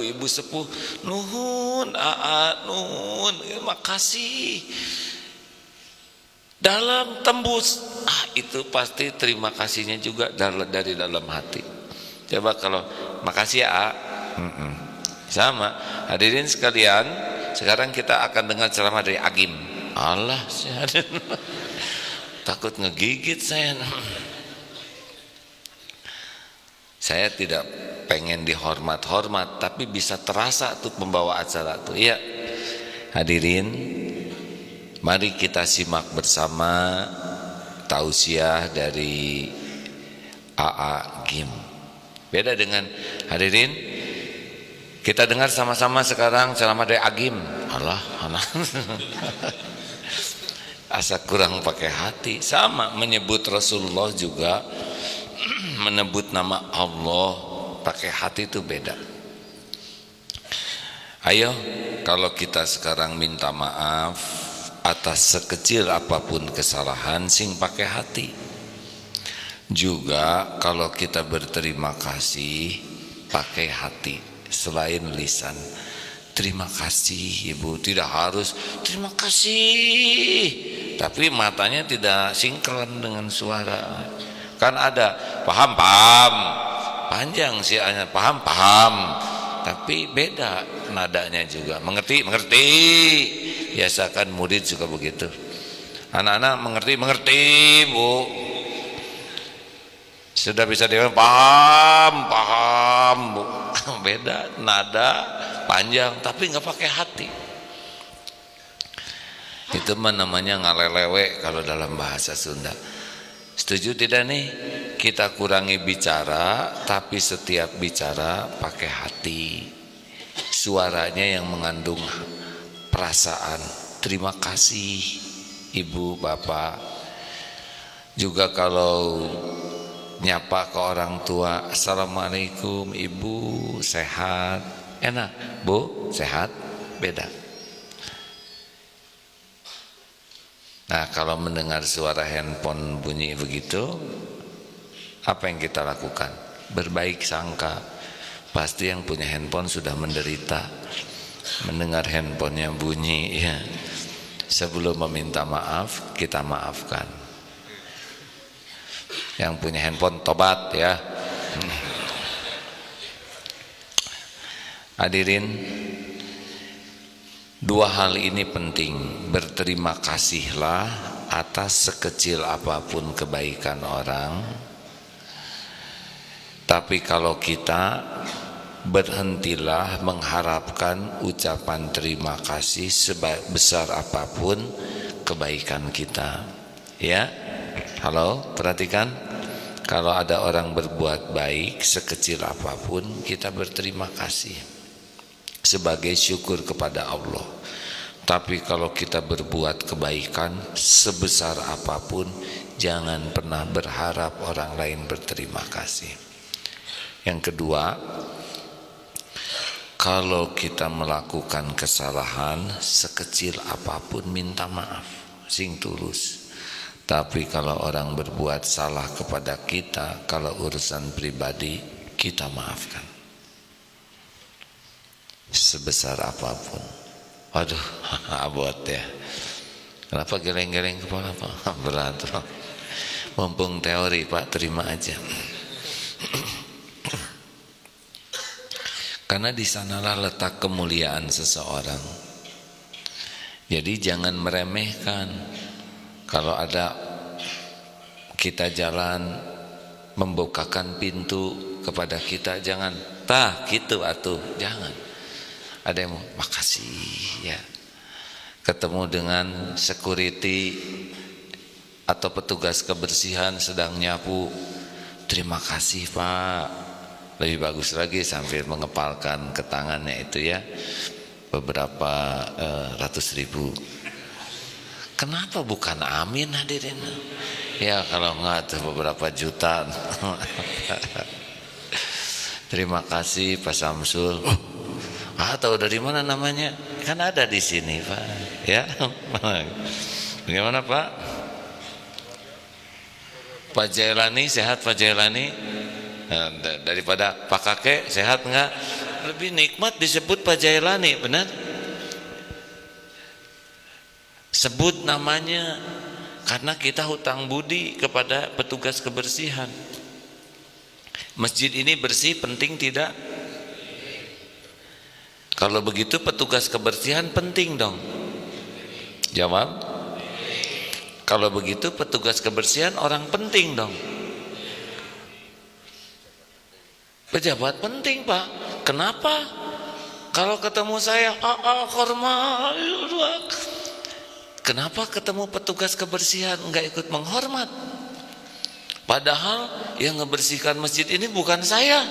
ibu sepuh, nuhun aa, nuhun, makasih. Dalam tembus, itu pasti terima kasihnya juga dari dalam hati. Coba kalau makasih ya A, sama. Hadirin sekalian, sekarang kita akan dengar ceramah dari Agim. Allah, takut ngegigit saya. Saya tidak pengen dihormat-hormat, tapi bisa terasa tuh pembawa acara tuh. Iya, hadirin, mari kita simak bersama tausiah dari AA Gim. Beda dengan hadirin, kita dengar sama-sama sekarang ceramah dari Agim. Allah. Asa kurang pakai hati. Sama menyebut Rasulullah juga, menyebut nama Allah pakai hati itu beda. Ayo, kalau kita sekarang minta maaf atas sekecil apapun kesalahan, sing pakai hati. Juga kalau kita berterima kasih pakai hati selain lisan. Terima kasih Ibu, tidak harus terima kasih, tapi matanya tidak sinkron dengan suara. Kan ada paham panjang sih, paham tapi beda nadanya juga. Mengerti biasakan murid juga begitu. Anak-anak mengerti Bu, sudah bisa dia paham Bu. Beda nada panjang tapi nggak pakai hati. Itu namanya ngalelewe kalau dalam bahasa Sunda. Setuju tidak nih? Kita kurangi bicara, tapi setiap bicara pakai hati. Suaranya yang mengandung perasaan. Terima kasih Ibu, Bapak. Juga kalau nyapa ke orang tua, Assalamualaikum Ibu, sehat? Enak, Bu, sehat? Beda. Nah, kalau mendengar suara handphone bunyi begitu, apa yang kita lakukan? Berbaik sangka. Pasti yang punya handphone sudah menderita mendengar handphonenya bunyi, ya. Sebelum meminta maaf, kita maafkan. Yang punya handphone tobat ya. Hadirin, dua hal ini penting. Berterima kasihlah atas sekecil apapun kebaikan orang. Tapi kalau kita berhentilah mengharapkan ucapan terima kasih sebesar apapun kebaikan kita. Ya, halo, perhatikan. Kalau ada orang berbuat baik sekecil apapun, kita berterima kasih sebagai syukur kepada Allah. Tapi kalau kita berbuat kebaikan sebesar apapun, jangan pernah berharap orang lain berterima kasih. Yang kedua, kalau kita melakukan kesalahan sekecil apapun, minta maaf sing tulus. Tapi kalau orang berbuat salah kepada kita, kalau urusan pribadi, kita maafkan sebesar apapun. Waduh, abot ya. Kenapa geleng-geleng kepala Pak? Berat Pak. Mumpung teori Pak, terima aja. Karena di sanalah letak kemuliaan seseorang. Jadi jangan meremehkan. Kalau ada kita jalan membukakan pintu kepada kita, jangan gitu atuh, jangan. Ada yang mau makasih ya. Ketemu dengan security atau petugas kebersihan sedang nyapu, terima kasih Pak. Lebih bagus lagi sambil mengepalkan ke tangannya itu ya, beberapa ratus ribu. Kenapa bukan amin hadirin? Ya kalau enggak tuh beberapa juta. Terima kasih Pak Samsul. Tahu dari mana namanya? Kan ada di sini Pak. Ya. Bagaimana Pak? Pak Jailani, sehat Pak Jailani? Daripada Pak Kakek, sehat enggak? lebih nikmat disebut Pak Jailani, benar? Sebut namanya, karena kita hutang budi kepada petugas kebersihan. Masjid ini bersih penting tidak? Kalau begitu petugas kebersihan penting dong. Jawab. Kalau begitu petugas kebersihan orang penting dong. Pejabat penting Pak. Kenapa? Kalau ketemu saya, hormat. Kenapa ketemu petugas kebersihan enggak ikut menghormat? Padahal yang ngebersihkan masjid ini bukan saya.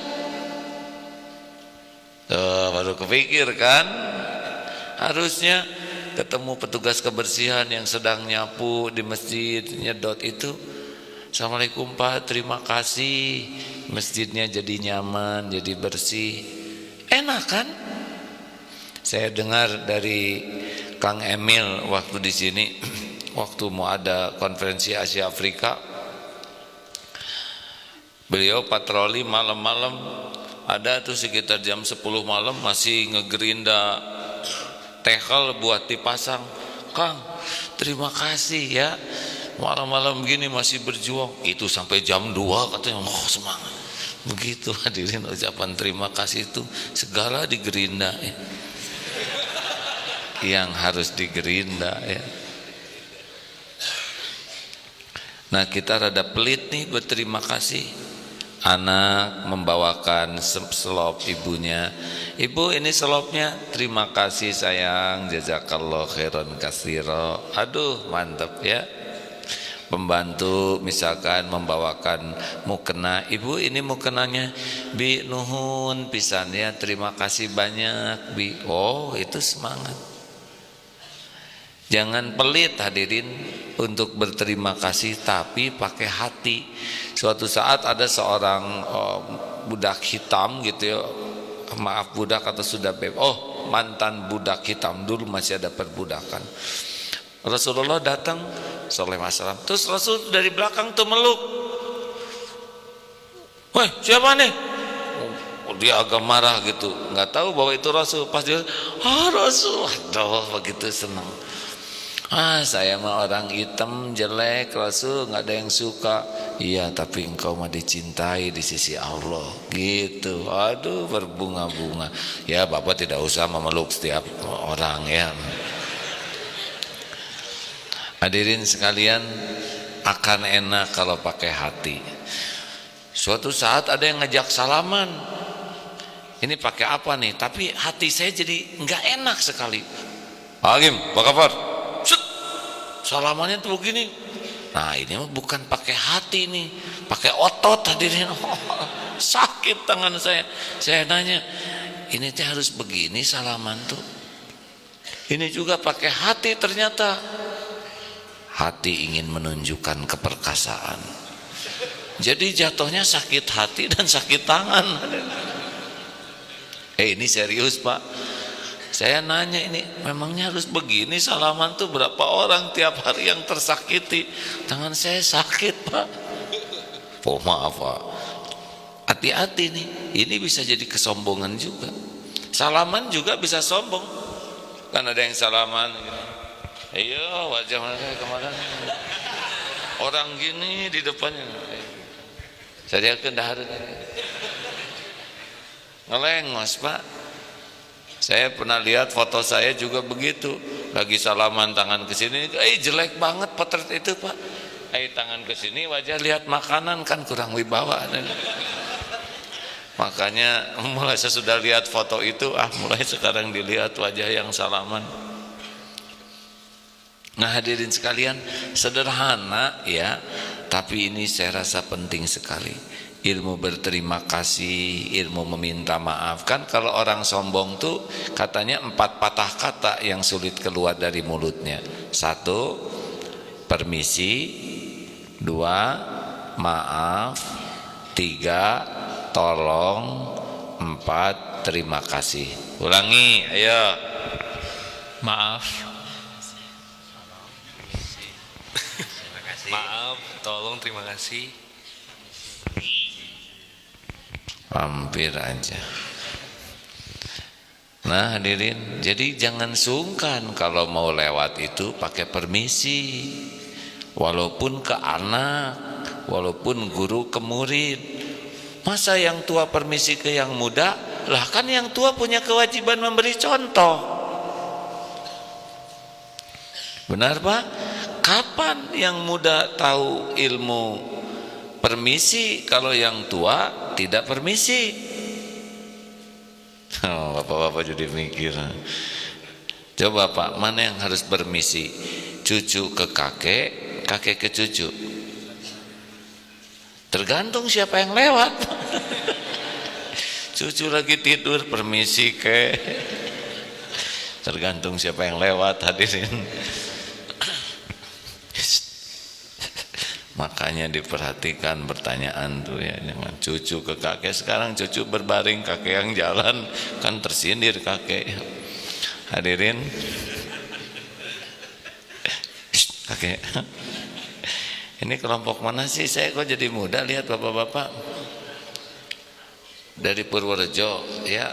Baru kepikir kan? Harusnya ketemu petugas kebersihan yang sedang nyapu di masjid, nyedot itu. Assalamualaikum Pak, terima kasih. Masjidnya jadi nyaman, jadi bersih. Enak kan? Saya dengar dari Kang Emil waktu di sini, waktu mau ada konferensi Asia Afrika, beliau patroli malam-malam, ada tuh sekitar jam 10 malam masih ngegerinda tehel buat dipasang. Kang, terima kasih ya, malam-malam gini masih berjuang. Itu sampai jam 2 katanya, semangat. Begitu hadirin, ucapan terima kasih itu segala digerinda ya. Yang harus digerinda ya. Nah kita rada pelit nih berterima kasih. Anak membawakan selop ibunya, ibu ini selopnya, terima kasih sayang, jazakallah khairan katsira. Aduh mantap ya. Pembantu misalkan membawakan mukena, ibu ini mukenanya bi nuhun pisan ya, terima kasih banyak bi. Oh itu semangat. Jangan pelit hadirin untuk berterima kasih, tapi pakai hati. Suatu saat ada seorang budak hitam gitu ya, maaf budak atau sudah mantan budak hitam, dulu masih ada perbudakan. Rasulullah datang sallallahu alaihi wasallam, terus Rasul dari belakang tuh meluk. Woi siapa nih? Dia agak marah gitu, nggak tahu bahwa itu Rasul. Pas dia, Rasul, aduh begitu senang. Saya mah orang hitam jelek Rasul, nggak ada yang suka. Iya tapi engkau mah dicintai di sisi Allah gitu. Aduh berbunga-bunga. Ya Bapak tidak usah memeluk setiap orang ya. Hadirin sekalian, akan enak kalau pakai hati. Suatu saat ada yang ngajak salaman, ini pakai apa nih? Tapi hati saya jadi nggak enak sekali. Hakim, apa kabar? Salamannya tuh begini. Nah ini mah bukan pakai hati nih, pakai otot hadirin. Sakit tangan saya. Saya nanya, ini teh harus begini salaman tuh? Ini juga pakai hati ternyata. Hati ingin menunjukkan keperkasaan. Jadi jatuhnya sakit hati dan sakit tangan. Ini serius Pak. Saya nanya ini memangnya harus begini salaman tuh? Berapa orang tiap hari yang tersakiti? Tangan saya sakit Pak. Oh maaf Pak, hati-hati nih, ini bisa jadi kesombongan juga. Salaman juga bisa sombong. Kan ada yang salaman gitu. Ayo wajah mereka kemarin orang gini di depannya. Saya kendahar ngelengos Pak. Saya pernah lihat foto saya juga begitu, lagi salaman tangan ke sini, jelek banget potret itu Pak. Tangan ke sini wajah lihat makanan kan kurang wibawa. Makanya mulai saya sudah lihat foto itu, mulai sekarang dilihat wajah yang salaman. Nah hadirin sekalian, sederhana ya, tapi ini saya rasa penting sekali. Ilmu berterima kasih, ilmu meminta maaf. Kan kalau orang sombong tuh katanya 4 patah kata yang sulit keluar dari mulutnya. 1, permisi. 2, maaf. 3, tolong. 4, terima kasih. Ulangi, ayo. Maaf. Maaf, tolong, terima kasih. Hampir aja. Nah hadirin, jadi jangan sungkan kalau mau lewat itu pakai permisi, walaupun ke anak, walaupun guru ke murid. Masa yang tua permisi ke yang muda? Lah kan yang tua punya kewajiban memberi contoh. Benar Pak? Kapan yang muda tahu ilmu permisi kalau yang tua tidak permisi? Oh, bapak-bapak jadi mikir. Coba Pak, mana yang harus permisi? Cucu ke kakek, kakek ke cucu? Tergantung siapa yang lewat. Cucu lagi tidur permisi ke. Tergantung siapa yang lewat hadirin. Makanya diperhatikan pertanyaan tuh ya, jangan cucu ke kakek. Sekarang cucu berbaring, kakek yang jalan, kan tersindir kakek. Hadirin, kakek, ini kelompok mana sih? Saya kok jadi muda lihat bapak-bapak dari Purworejo ya.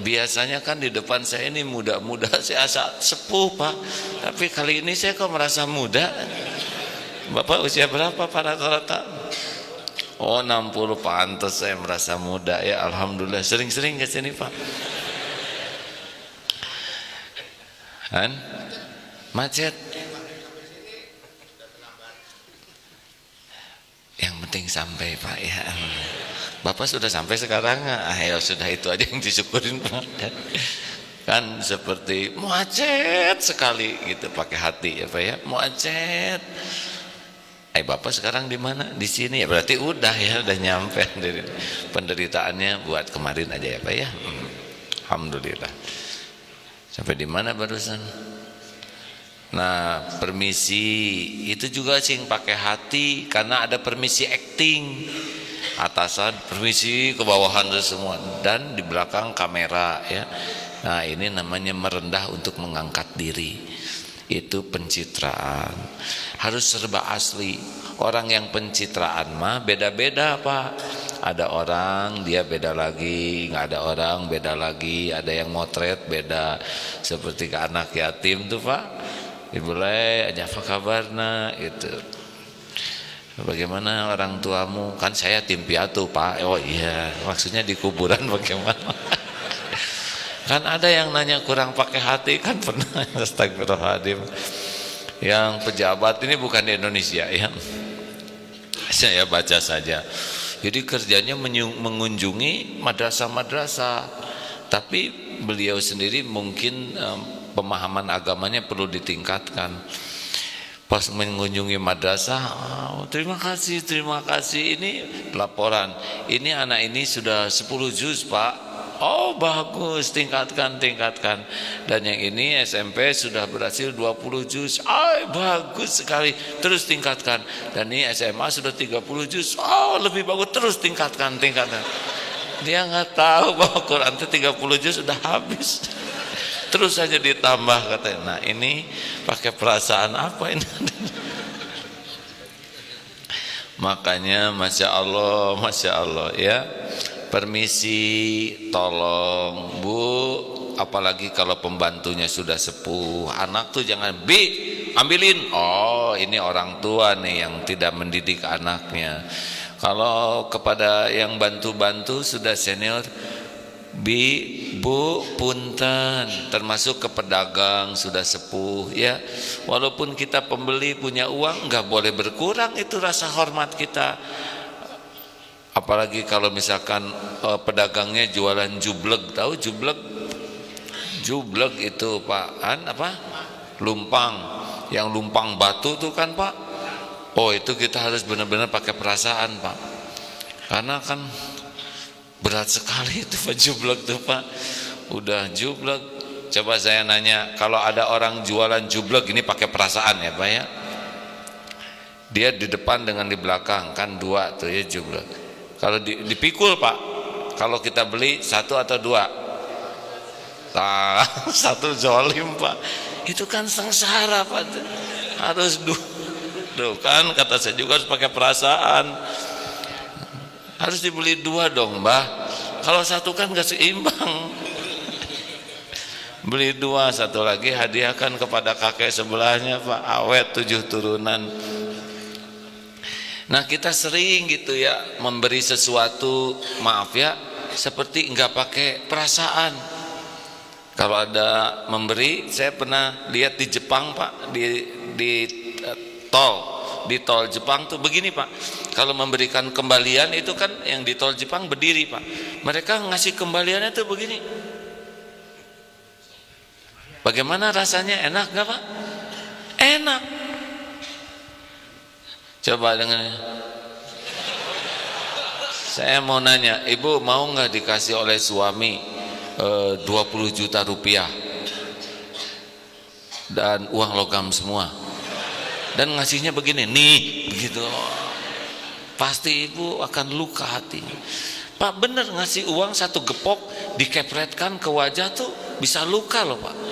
Biasanya kan di depan saya ini muda-muda, saya asa sepuh Pak, tapi kali ini saya kok merasa muda. Bapak usia berapa Pak rata-rata? Oh 60, pantas saya merasa muda ya. Alhamdulillah, sering-sering ke sini Pak. Kan? Macet. Yang penting sampai Pak ya. Bapak sudah sampai sekarang? Ya sudah, itu aja yang disyukurin Pak. Kan seperti macet sekali gitu, pakai hati ya Pak ya. Macet. Bapak sekarang di mana? Di sini ya, berarti udah ya, udah nyampe. Penderitaannya buat kemarin aja ya Pak ya. Alhamdulillah. Sampai di mana barusan? Nah, permisi itu juga sing pakai hati, karena ada permisi acting. Atasan permisi, ke bawahan semua, dan di belakang kamera ya. Nah, ini namanya merendah untuk mengangkat diri. Itu pencitraan, harus serba asli. Orang yang pencitraan mah beda-beda Pak. Ada orang dia beda lagi, nggak ada orang beda lagi. Ada yang motret beda, seperti ke anak yatim tuh Pak. Ibu Le, aja apa kabarnya itu. Bagaimana orang tuamu? Kan saya tim piatu Pak. Oh iya, maksudnya di kuburan bagaimana? Kan ada yang nanya kurang pakai hati, kan pernah. Astagfirullahaladzim. Yang pejabat ini bukan di Indonesia ya, saya baca saja. Jadi kerjanya mengunjungi madrasah-madrasah, tapi beliau sendiri mungkin pemahaman agamanya perlu ditingkatkan. Pas mengunjungi madrasah, oh, terima kasih ini laporan, ini anak ini sudah 10 juz Pak. Oh bagus, tingkatkan. Dan yang ini SMP sudah berhasil 20 juz. Bagus sekali, terus tingkatkan. Dan ini SMA sudah 30 juz. Oh lebih bagus, terus tingkatkan. Dia nggak tahu bahwa Quran itu 30 juz sudah habis. Terus saja ditambah katanya. Nah ini pakai perasaan apa ini? Makanya Masya Allah ya. Permisi, tolong Bu, apalagi kalau pembantunya sudah sepuh, anak tuh jangan ambilin. Oh ini orang tua nih yang tidak mendidik anaknya. Kalau kepada yang bantu-bantu sudah senior, Bu, punten, termasuk ke pedagang sudah sepuh ya. Walaupun kita pembeli punya uang, nggak boleh berkurang itu rasa hormat kita. Apalagi kalau misalkan pedagangnya jualan jublek, tahu jublek? Jublek itu apa? Lumpang, yang lumpang batu tuh kan Pak. Oh itu kita harus benar-benar pakai perasaan Pak, karena kan berat sekali itu Pak jublek tuh Pak. Udah jublek, coba saya nanya, kalau ada orang jualan jublek ini pakai perasaan ya Pak ya. Dia di depan dengan di belakang kan dua tuh ya jublek. Kalau dipikul Pak, kalau kita beli satu atau dua? Nah, satu zolim Pak. Itu kan sengsara Pak. Harus dua kan, kata saya juga harus pakai perasaan. Harus dibeli dua dong Mbah. Kalau satu kan gak seimbang. Beli 2, satu lagi hadiahkan kepada kakek sebelahnya Pak, awet 7 turunan. Nah kita sering gitu ya memberi sesuatu, maaf ya, seperti enggak pakai perasaan. Kalau ada memberi, saya pernah lihat di Jepang Pak, di tol Jepang tuh begini Pak. Kalau memberikan kembalian itu kan yang di tol Jepang berdiri Pak. Mereka ngasih kembaliannya tuh begini. Bagaimana rasanya, enak gak Pak? Enak. Coba dengan saya mau nanya, ibu mau nggak dikasih oleh suami 20 juta rupiah dan uang logam semua, dan ngasihnya begini nih, begitu, pasti ibu akan luka hati. Pak bener, ngasih uang 1 gepok dikepretkan ke wajah tuh bisa luka loh Pak.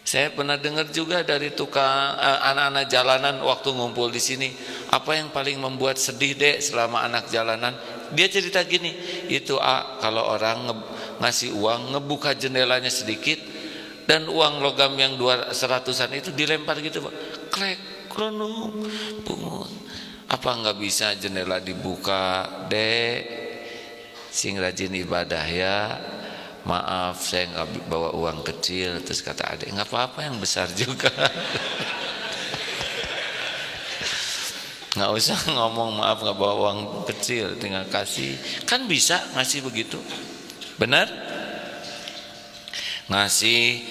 Saya pernah dengar juga dari tukang anak-anak jalanan waktu ngumpul di sini, apa yang paling membuat sedih Dek selama anak jalanan? Dia cerita gini, itu kalau orang ngasih uang, ngebuka jendelanya sedikit dan uang logam yang 200-an itu dilempar gitu Pak, klek, kronung, pungut. Apa nggak bisa jendela dibuka Dek, sing rajin ibadah ya, maaf saya nggak bawa uang kecil. Terus kata adik, nggak apa-apa, yang besar juga. Nggak usah ngomong maaf nggak bawa uang kecil, tinggal kasih, kan bisa ngasih begitu, benar? Ngasih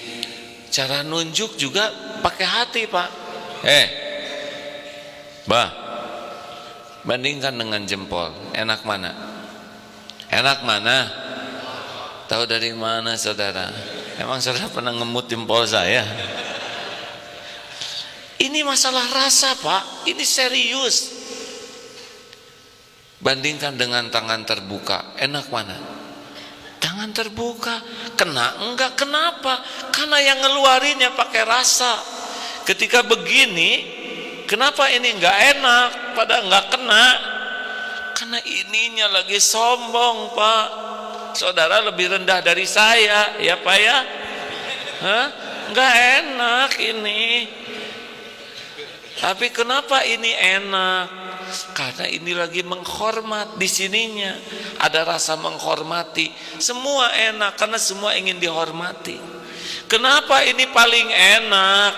cara nunjuk juga pakai hati Pak. Bah, bandingkan dengan jempol, enak mana? Enak mana? Tahu dari mana saudara? Emang saudara pernah ngemut jempol saya? Ini masalah rasa Pak, ini serius. Bandingkan dengan tangan terbuka, enak mana? Tangan terbuka, kena enggak? Kenapa? Karena yang ngeluarinnya pakai rasa. Ketika begini, kenapa ini enggak enak pada enggak kena? Karena ininya lagi sombong Pak. Saudara lebih rendah dari saya, ya Pak ya? Enggak enak ini. Tapi kenapa ini enak? Karena ini lagi menghormat, di sininya ada rasa menghormati. Semua enak karena semua ingin dihormati. Kenapa ini paling enak?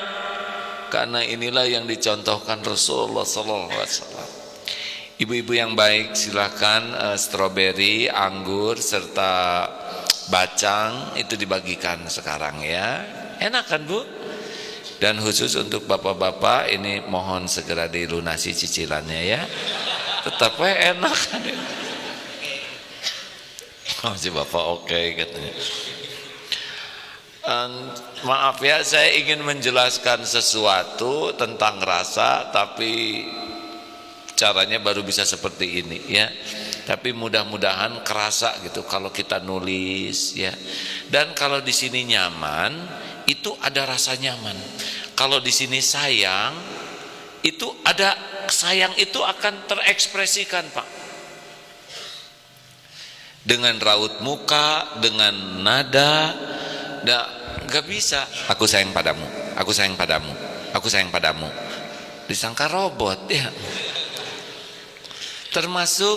Karena inilah yang dicontohkan Rasulullah SAW. Ibu-ibu yang baik, silakan stroberi, anggur serta bacang itu dibagikan sekarang ya. Enak kan Bu? Dan khusus untuk bapak-bapak ini mohon segera dilunasi cicilannya ya. Tetap enak kan. Oh, si bapak oke katanya. Maaf ya, saya ingin menjelaskan sesuatu tentang rasa, tapi caranya baru bisa seperti ini ya. Tapi mudah-mudahan kerasa gitu kalau kita nulis ya. Dan kalau di sini nyaman, itu ada rasa nyaman. Kalau di sini sayang, itu ada sayang, itu akan terekspresikan Pak. Dengan raut muka, dengan nada, nggak bisa. Aku sayang padamu, aku sayang padamu, aku sayang padamu. Disangka robot ya. Termasuk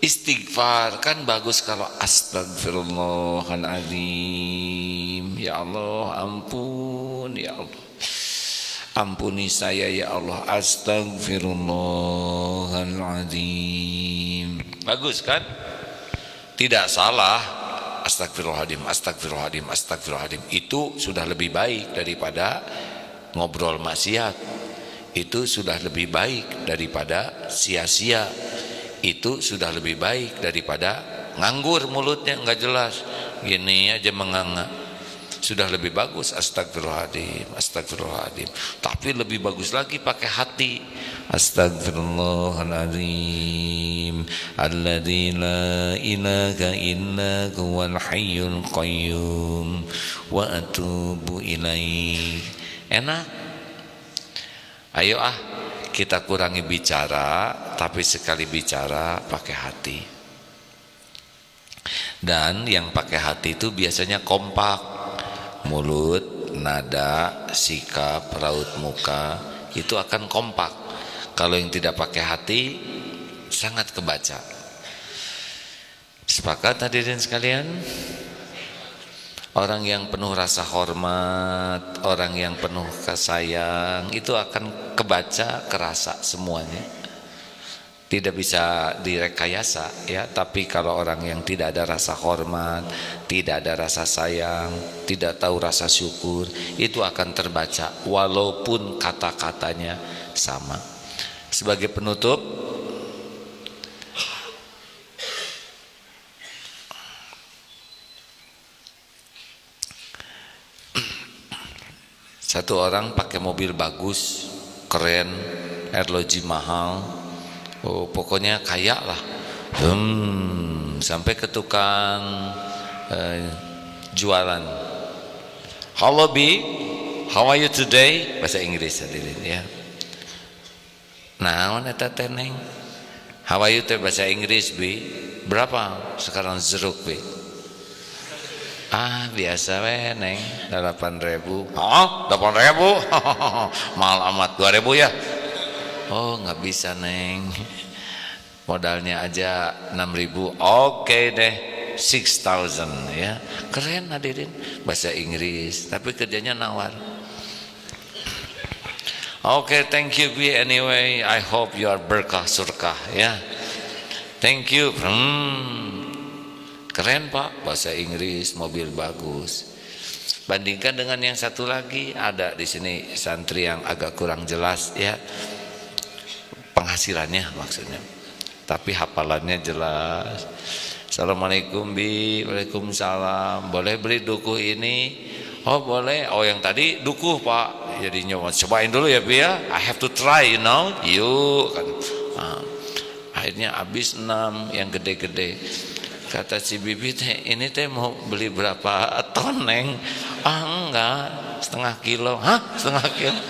istighfar kan bagus kalau astagfirullahaladzim, ya Allah ampun, ya Allah ampuni saya ya Allah, astagfirullahaladzim. Bagus kan? Tidak salah. Astagfirullahaladzim, astagfirullahaladzim, astagfirullahaladzim, itu sudah lebih baik daripada ngobrol maksiat. Itu sudah lebih baik daripada sia-sia. Itu sudah lebih baik daripada nganggur mulutnya nggak jelas gini aja menganga. Sudah lebih bagus astagfirullahaladzim, astagfirullahaladzim. Tapi lebih bagus lagi pakai hati. Astagfirullahaladzim alladzi la ilaha illa huwal hayyul qayyum wa atubu ilaih. Enak. Ayo kita kurangi bicara, tapi sekali bicara pakai hati. Dan yang pakai hati itu biasanya kompak, mulut, nada, sikap, raut muka itu akan kompak. Kalau yang tidak pakai hati sangat kebaca. Sepakat hadirin sekalian? Orang yang penuh rasa hormat, orang yang penuh kasih sayang itu akan kebaca, kerasa semuanya. Tidak bisa direkayasa ya, tapi kalau orang yang tidak ada rasa hormat, tidak ada rasa sayang, tidak tahu rasa syukur, itu akan terbaca walaupun kata-katanya sama. Sebagai penutup, satu orang pakai mobil bagus, keren, arloji mahal, pokoknya kaya lah. Sampai ke tukang jualan. Hello B, how are you today? Bahasa Inggris hadirin ya. Naon eta teh neng? How are you teh bahasa Inggris B? Berapa sekarang jeruk B? Biasa we neng, 8.000. Hah? 8.000? Mahal amat. 2.000 ya? Oh nggak bisa neng, modalnya aja 6.000. Oke deh, 6,000 ya. Keren hadirin, bahasa Inggris tapi kerjanya nawar. Oke, thank you B anyway, I hope you are berkah surkah ya. Thank you. Keren Pak, bahasa Inggris, mobil bagus. Bandingkan dengan yang satu lagi, ada di sini santri yang agak kurang jelas ya penghasilannya maksudnya, tapi hafalannya jelas. Assalamualaikum Bi, waalaikumsalam. Boleh beli dukuh ini? Oh boleh. Oh yang tadi dukuh Pak. Jadi nyoba cobain dulu ya Bi ya. I have to try you know. Yuk kan. Akhirnya habis 6 yang gede-gede. Kata si bibi teh, ini teh mau beli berapa ton neng? Enggak, setengah kilo. Hah? Setengah kilo?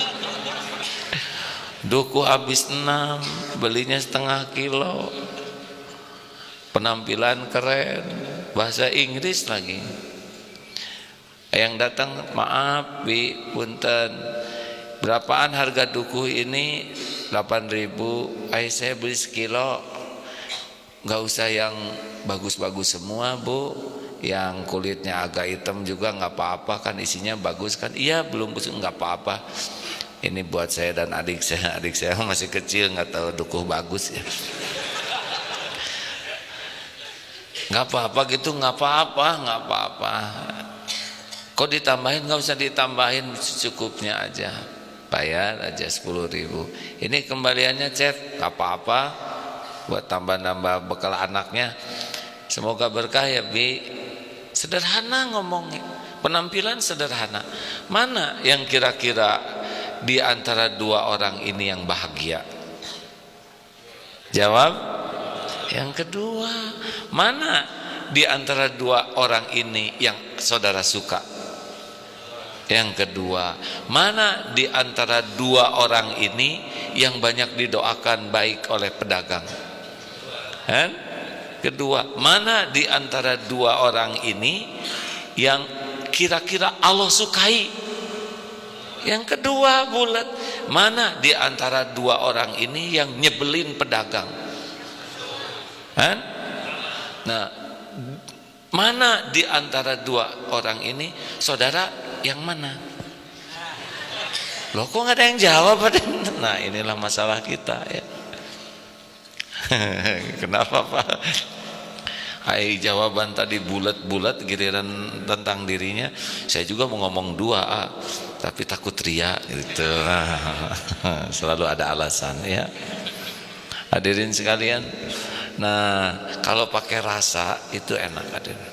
Duku habis 6, belinya setengah kilo. Penampilan keren, bahasa Inggris lagi. Yang datang, maaf Bi, punten, berapaan harga duku ini? 8.000. Saya beli sekilo. Nggak usah yang bagus-bagus semua Bu, yang kulitnya agak hitam juga nggak apa-apa kan, isinya bagus kan. Iya belum busuk nggak apa-apa, ini buat saya dan adik saya masih kecil nggak tahu dukuh bagus ya. Nggak apa-apa gitu, nggak apa-apa. Kok ditambahin? Nggak usah ditambahin, cukupnya aja, bayar aja 10.000. Ini kembaliannya Cep, nggak apa-apa, buat tambah-nambah bekal anaknya. Semoga berkah ya Bi. Sederhana ngomongnya, penampilan sederhana. Mana yang kira-kira di antara dua orang ini yang bahagia? Jawab yang kedua. Mana di antara dua orang ini yang saudara suka? Yang kedua. Mana di antara dua orang ini yang banyak didoakan baik oleh pedagang? Kedua. Mana di antara dua orang ini yang kira-kira Allah sukai? Yang kedua bulat. Mana di antara dua orang ini yang nyebelin pedagang? Nah, mana di antara dua orang ini saudara yang mana? Loh kok nggak ada yang jawab? Nah inilah masalah kita ya. Kenapa Pak? Jawaban tadi bulat-bulat, giliran tentang dirinya saya juga mau ngomong dua tapi takut ria gitu. Selalu ada alasan ya. Hadirin sekalian, nah kalau pakai rasa itu enak hadirin.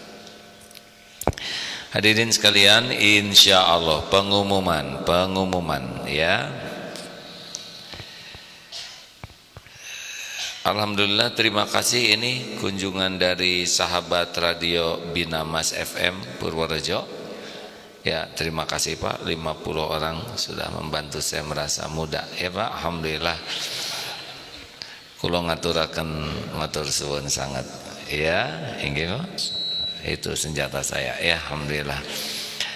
Hadirin sekalian, insya Allah pengumuman ya. Alhamdulillah, terima kasih, ini kunjungan dari sahabat radio Binamas FM Purworejo. Ya, terima kasih Pak, 50 orang sudah membantu saya merasa muda ya Pak. Alhamdulillah. Kula ngaturaken matur suwun sangat Ya, inggih itu senjata saya. Ya, alhamdulillah.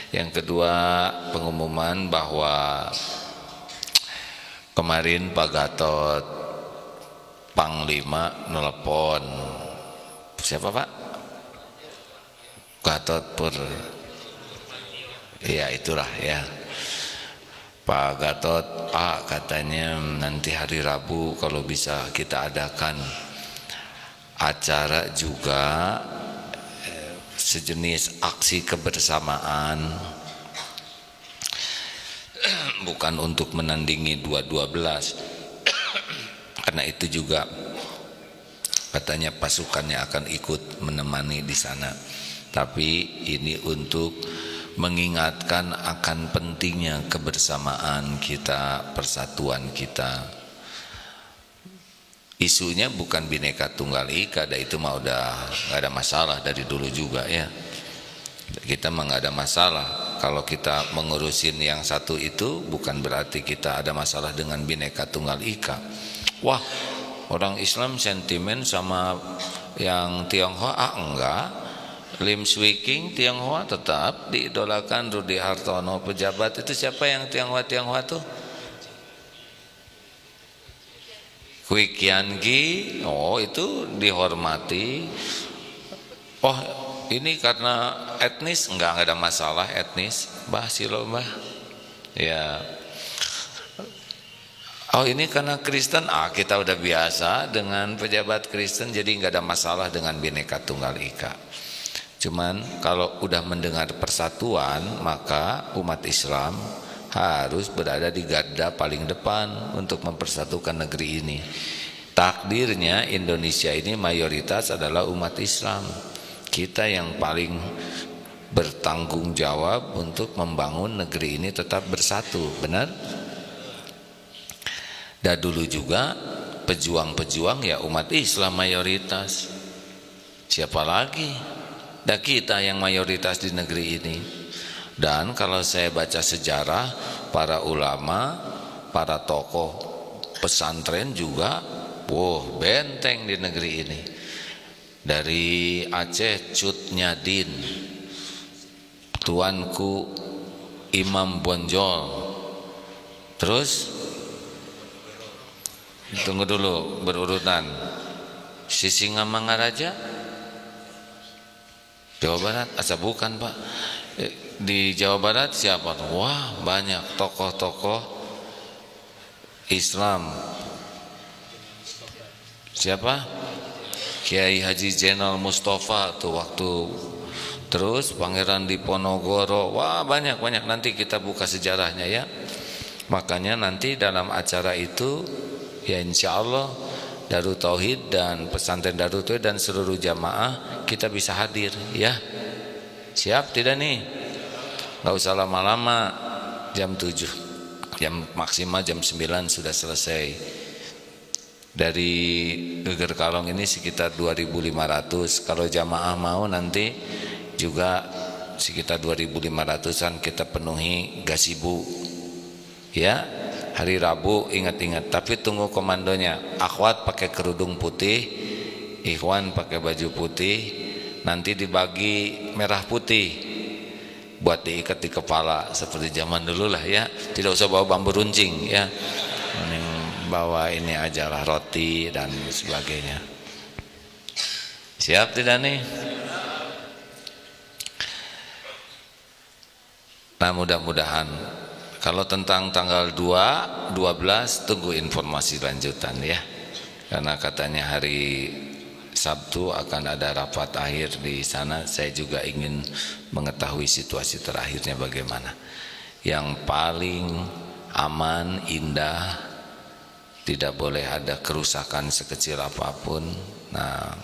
Yang kedua, pengumuman bahwa kemarin Pak Gatot Panglima nelpon. Siapa Pak? Gatot Pur. Ya, itulah ya. Pak Gatot, Pak katanya nanti hari Rabu kalau bisa kita adakan acara juga sejenis aksi kebersamaan, bukan untuk menandingi 212 karena itu juga katanya pasukannya akan ikut menemani di sana, tapi ini untuk mengingatkan akan pentingnya kebersamaan kita, persatuan kita. Isunya bukan Bhinneka Tunggal Ika, itu mah udah nggak ada masalah dari dulu juga ya. Kita mah nggak ada masalah. Kalau kita mengurusin yang satu itu bukan berarti kita ada masalah dengan Bhinneka Tunggal Ika. Wah, orang Islam sentimen sama yang Tionghoa enggak. Lim Swee King Tionghoa tetap diidolakan. Rudy Hartono pejabat itu siapa yang Tionghoa tuh? Kwi Kian Gi, oh itu dihormati. Oh ini karena etnis enggak ada masalah etnis, Mbah Silo Mbah. Ya. Oh ini karena Kristen, kita udah biasa dengan pejabat Kristen, jadi enggak ada masalah dengan Bhinneka Tunggal Ika. Cuman kalau udah mendengar persatuan, maka umat Islam harus berada di garda paling depan untuk mempersatukan negeri ini. Takdirnya Indonesia ini mayoritas adalah umat Islam. Kita yang paling bertanggung jawab untuk membangun negeri ini tetap bersatu, benar? Dan dulu juga pejuang-pejuang ya umat Islam mayoritas. Siapa lagi? Dan kita yang mayoritas di negeri ini. Dan kalau saya baca sejarah, para ulama, para tokoh pesantren juga, benteng di negeri ini. Dari Aceh Cut Nyadin, Tuanku Imam Bonjol, terus tunggu dulu berurutan, Sisingamangaraja, Jawa Barat, bukan Pak. Di Jawa Barat siapa? Wah banyak tokoh-tokoh Islam. Siapa? Kiai Haji Zainal Mustafa tuh waktu. Terus Pangeran Diponegoro. Wah banyak nanti kita buka sejarahnya ya. Makanya nanti dalam acara itu ya insya Allah Darut Tauhid dan pesantren Darut Tauhid dan seluruh jamaah kita bisa hadir ya. Siap tidak nih? Gak usah lama-lama, jam 7, jam maksimal jam 9 sudah selesai. Dari Geger Kalong ini sekitar 2.500. Kalau jamaah mau nanti juga sekitar 2.500an kita penuhi gazebo ya. Hari Rabu ingat-ingat, tapi tunggu komandonya. Akhwat pakai kerudung putih, ikhwan pakai baju putih, nanti dibagi merah putih buat diikat di kepala seperti zaman dulu lah ya. Tidak usah bawa bambu runcing ya, bawa ini aja lah, roti dan sebagainya. Siap tidak nih? Nah mudah-mudahan kalau tentang tanggal 12 tunggu informasi lanjutan ya, karena katanya hari Sabtu akan ada rapat akhir di sana. Saya juga ingin mengetahui situasi terakhirnya bagaimana. Yang paling aman, indah, tidak boleh ada kerusakan sekecil apapun. Nah,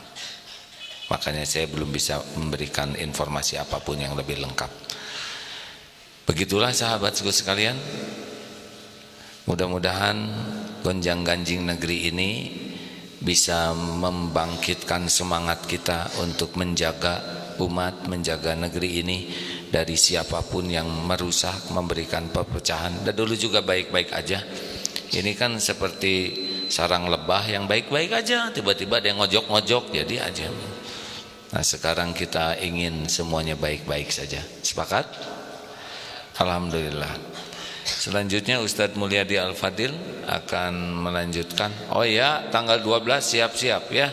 makanya saya belum bisa memberikan informasi apapun yang lebih lengkap. Begitulah sahabatku sekalian. Mudah-mudahan gonjang-ganjing negeri ini bisa membangkitkan semangat kita untuk menjaga umat, menjaga negeri ini dari siapapun yang merusak, memberikan perpecahan. Dan dulu juga baik-baik aja. Ini kan seperti sarang lebah yang baik-baik aja, tiba-tiba ada yang ngojok-ngojok, jadi aja Nah sekarang kita ingin semuanya baik-baik saja. Sepakat? Alhamdulillah. Selanjutnya Ustadz Mulyadi Al-Fadil akan melanjutkan. Oh ya, tanggal 12 siap-siap ya.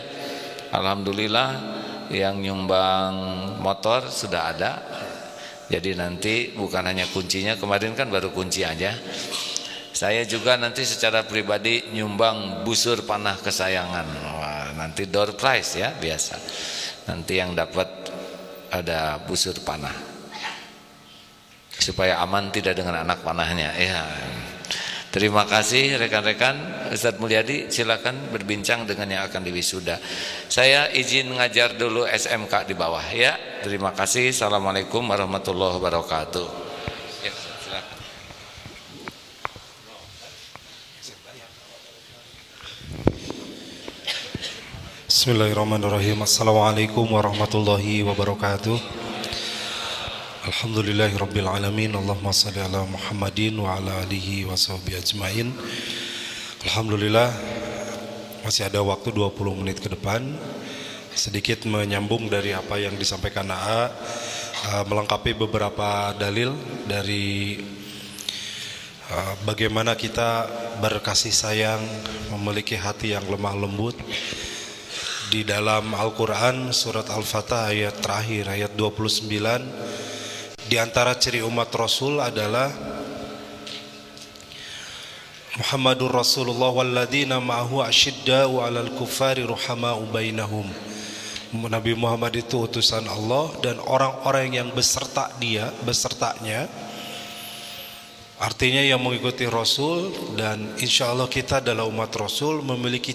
Alhamdulillah yang nyumbang motor sudah ada. Jadi nanti bukan hanya kuncinya, kemarin kan baru kunci aja. Saya juga nanti secara pribadi nyumbang busur panah kesayangan. Wah, nanti door prize ya biasa. Nanti yang dapat ada busur panah. Supaya aman tidak dengan anak panahnya ya. Terima kasih rekan-rekan. Ustadz Mulyadi silakan berbincang dengan yang akan diwisuda. Saya izin ngajar dulu SMK di bawah ya. Terima kasih. Assalamualaikum warahmatullahi wabarakatuh. Ya, silakan. Bismillahirrahmanirrahim. Assalamualaikum warahmatullahi wabarakatuh. Alhamdulillahirabbil alamin. Allahumma shalli ala Muhammadin wa ala alihi washabbihi ajmain. Alhamdulillah masih ada waktu 20 menit ke depan. Sedikit menyambung dari apa yang disampaikan AA, melengkapi beberapa dalil dari bagaimana kita berkasih sayang, memiliki hati yang lemah lembut. Di dalam Al-Quran surat Al-Fatah ayat terakhir ayat 29, di antara ciri umat Rasul adalah Muhammadur Rasulullah walladzina ma'ahu asyidda'u 'alal kuffari ruhama'u bainahum. Nabi Muhammad itu utusan Allah dan orang-orang yang besertanya, artinya yang mengikuti Rasul, dan insya Allah kita adalah umat Rasul memiliki